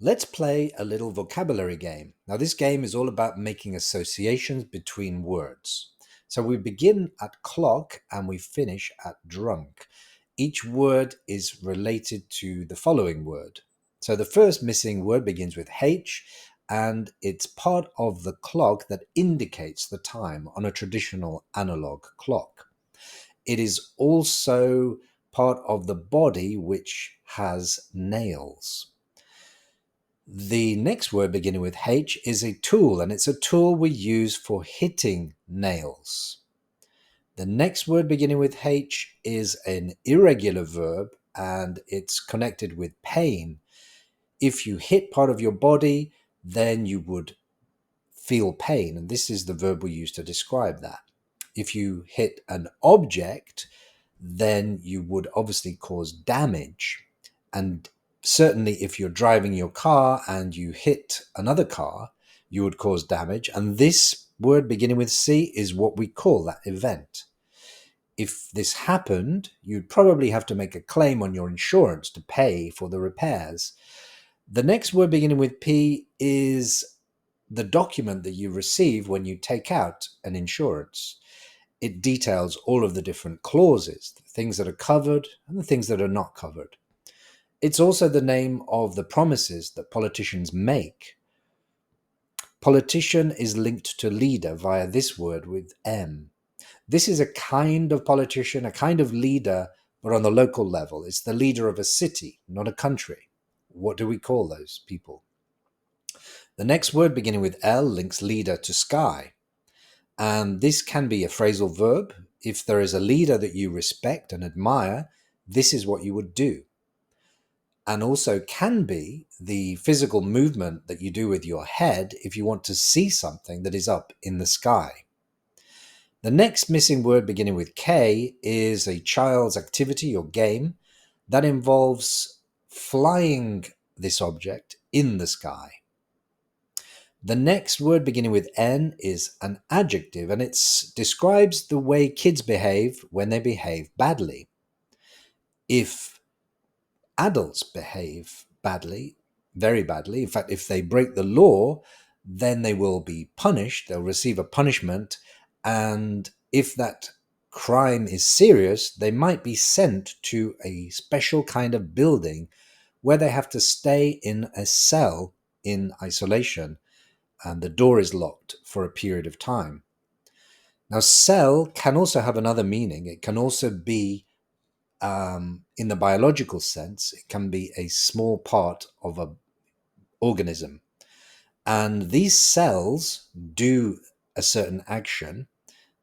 Let's play a little vocabulary game. Now, this game is all about making associations between words. So we begin at clock and we finish at drunk. Each word is related to the following word. So the first missing word begins with H, and it's part of the clock that indicates the time on a traditional analog clock. It is also part of the body which has nails. The next word beginning with H is a tool, and it's a tool we use for hitting nails. The next word beginning with H is an irregular verb, and it's connected with pain. If you hit part of your body, then you would feel pain, and this is the verb we use to describe that. If you hit an object, then you would obviously cause damage. And certainly, if you're driving your car and you hit another car, you would cause damage. And this word beginning with C is what we call that event. If this happened, you'd probably have to make a claim on your insurance to pay for the repairs. The next word beginning with P is the document that you receive when you take out an insurance. It details all of the different clauses, the things that are covered and the things that are not covered. It's also the name of the promises that politicians make. Politician is linked to leader via this word with M. This is a kind of politician, a kind of leader, but on the local level. It's the leader of a city, not a country. What do we call those people? The next word beginning with L links leader to sky. And this can be a phrasal verb. If there is a leader that you respect and admire, this is what you would do. And also can be the physical movement that you do with your head if you want to see something that is up in the sky. The next missing word beginning with K is a child's activity or game that involves flying this object in the sky. The next word beginning with N is an adjective, and it describes the way kids behave when they behave badly. If adults behave badly, very badly, in fact, if they break the law, then they will be punished, they'll receive a punishment, and if that crime is serious, they might be sent to a special kind of building where they have to stay in a cell in isolation, and the door is locked for a period of time. Now, cell can also have another meaning. It can also be, in the biological sense, it can be a small part of an organism. And these cells do a certain action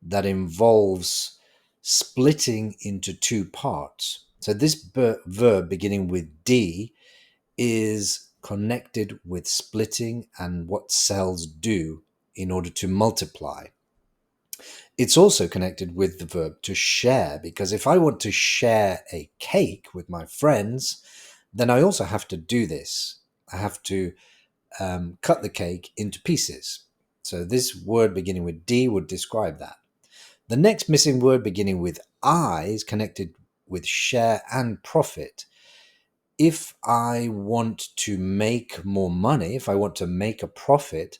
that involves splitting into two parts. So this verb beginning with D is connected with splitting and what cells do in order to multiply. It's also connected with the verb to share, because if I want to share a cake with my friends, then I also have to do this. I have to cut the cake into pieces. So this word beginning with D would describe that. The next missing word beginning with I is connected with share and profit. If I want to make more money, if I want to make a profit,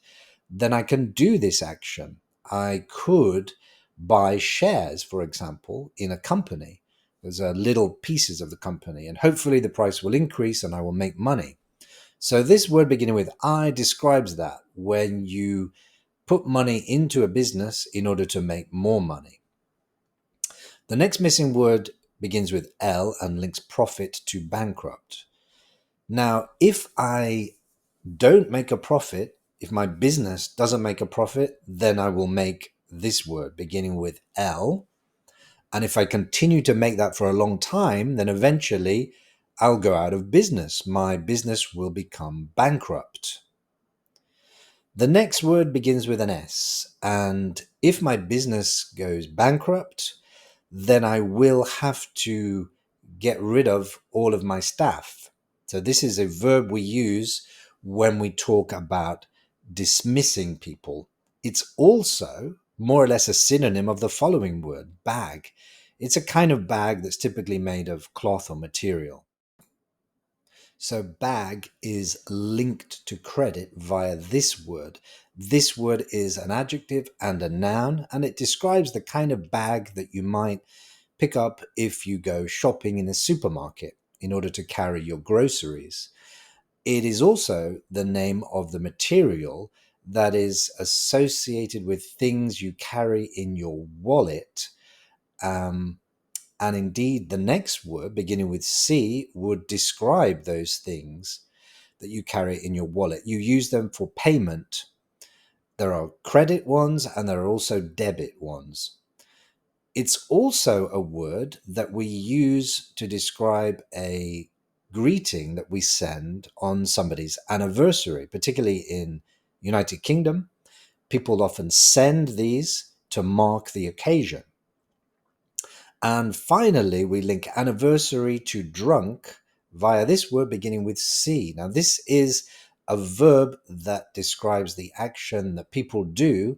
then I can do this action. I could buy shares, for example, in a company. There's little pieces of the company, and hopefully the price will increase and I will make money. So this word beginning with I describes that, when you put money into a business in order to make more money. The next missing word begins with L and links profit to bankrupt. Now, if I don't make a profit, if my business doesn't make a profit, then I will make this word beginning with L. And if I continue to make that for a long time, then eventually I'll go out of business. My business will become bankrupt. The next word begins with an S. And if my business goes bankrupt, then I will have to get rid of all of my staff. So this is a verb we use when we talk about dismissing people. It's also more or less a synonym of the following word, bag. It's a kind of bag that's typically made of cloth or material. So bag is linked to credit via this word. This word is an adjective and a noun, and it describes the kind of bag that you might pick up if you go shopping in a supermarket in order to carry your groceries. It is also the name of the material that is associated with things you carry in your wallet. And indeed, the next word, beginning with C, would describe those things that you carry in your wallet. You use them for payment. There are credit ones and there are also debit ones. It's also a word that we use to describe a greeting that we send on somebody's anniversary, particularly in United Kingdom. People often send these to mark the occasion. And finally, we link anniversary to drunk via this word beginning with C. Now, this is a verb that describes the action that people do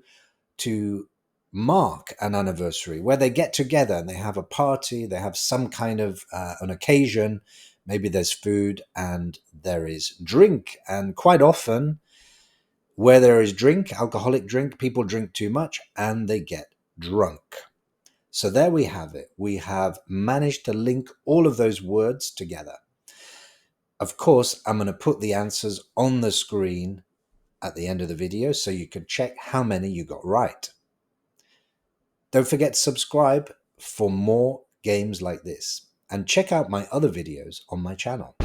to mark an anniversary, where they get together and they have a party, they have some kind of an occasion. Maybe there's food and there is drink. And quite often, where there is drink, alcoholic drink, people drink too much and they get drunk. So there we have it. We have managed to link all of those words together. Of course, I'm going to put the answers on the screen at the end of the video so you can check how many you got right. Don't forget to subscribe for more games like this and check out my other videos on my channel.